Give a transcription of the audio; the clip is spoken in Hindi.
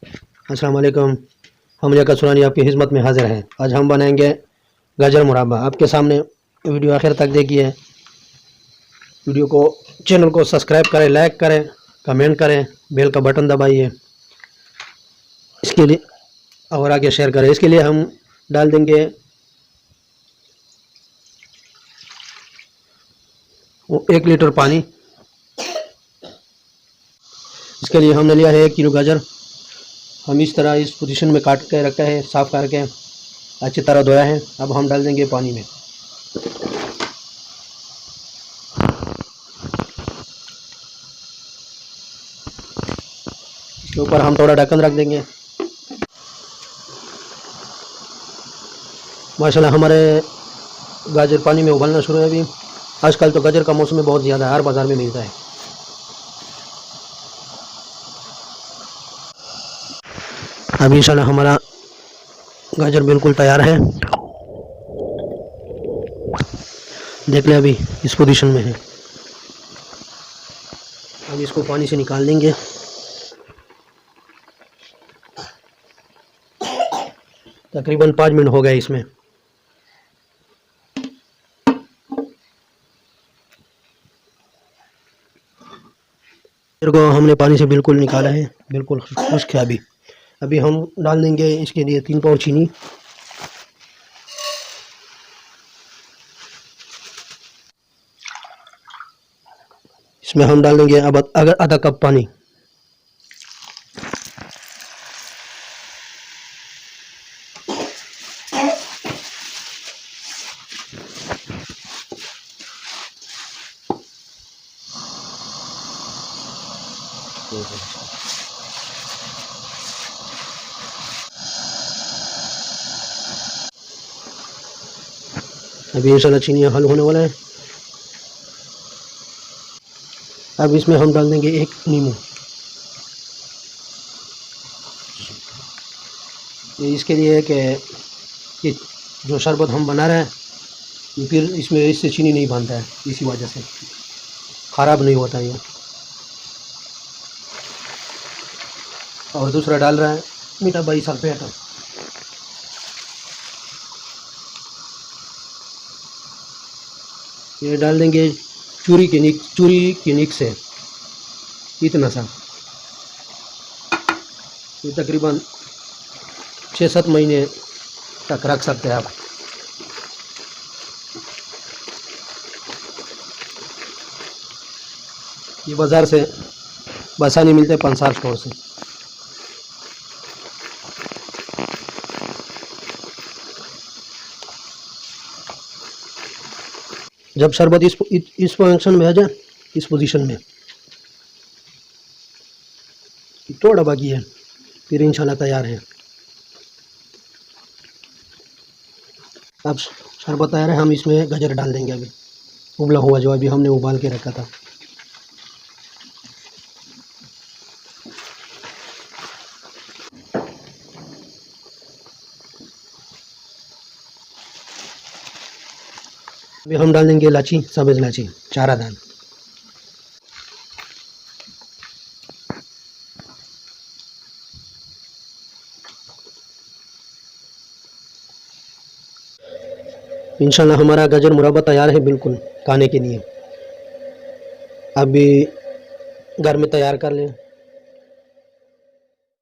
अस्सलाम वालेकुम। हम लियाकत सुरानी आपकी खिदमत में हाजिर हैं। आज हम बनाएंगे गाजर मुरब्बा। आपके सामने वीडियो आखिर तक देखिए। वीडियो को चैनल को सब्सक्राइब करें, लाइक करें, कमेंट करें, बेल का बटन दबाइए इसके लिए, और आगे शेयर करें। इसके लिए हम डाल देंगे 1 लीटर पानी। इसके लिए हमने लिया है 1 किलो गाजर। हम इस तरह इस पोजीशन में काट के रखा है, साफ़ करके अच्छी तरह धोया है। अब हम डाल देंगे पानी में। इसके ऊपर हम थोड़ा ढक्कन रख देंगे। माशाल्लाह हमारे गाजर पानी में उबलना शुरू है। अभी आजकल तो गाजर का मौसम में बहुत ज़्यादा हर बाज़ार में मिलता है। अभी इंशाल्लाह हमारा गाजर बिल्कुल तैयार है। देख ले, अभी इस पोजीशन में है। अब इसको पानी से निकाल देंगे। तकरीबन 5 मिनट हो गए इसमें। गाजर को हमने पानी से बिल्कुल निकाला है, बिल्कुल खुश्क है। अभी हम डाल देंगे इसके लिए 3 पाव चीनी। इसमें हम डाल देंगे अब अगर आधा कप पानी। अभी इंशाल्लाह चीनी हल होने वाला है। अब इसमें हम डाल देंगे 1 नींबू। ये इसके लिए है कि ये जो शरबत हम बना रहे हैं ये फिर इसमें इससे चीनी नहीं बनता है, इसी वजह से ख़राब नहीं होता ये। और दूसरा डाल रहा है मीठा बाई सल्फेट। ये डाल देंगे चूरी की निक से इतना सा। ये तकरीबन 6-7 महीने तक रख सकते हैं आप। ये बाज़ार से बसानी मिलते हैं, पंसार स्टोर से। जब शरबत इस पोजीशन में आ जाए, इस पोजीशन में थोड़ा बाकी है, फिर इंशाल्लाह तैयार है। अब शरबत तैयार है। हम इसमें गाजर डाल देंगे। अभी उबला हुआ जो अभी हमने उबाल के रखा था। अभी हम डाल देंगे इलायची, सब्ज़ इलायची 4 दाना। इंशाल्लाह हमारा गाजर मुरब्बा तैयार है बिल्कुल खाने के लिए। अभी घर में तैयार कर लें।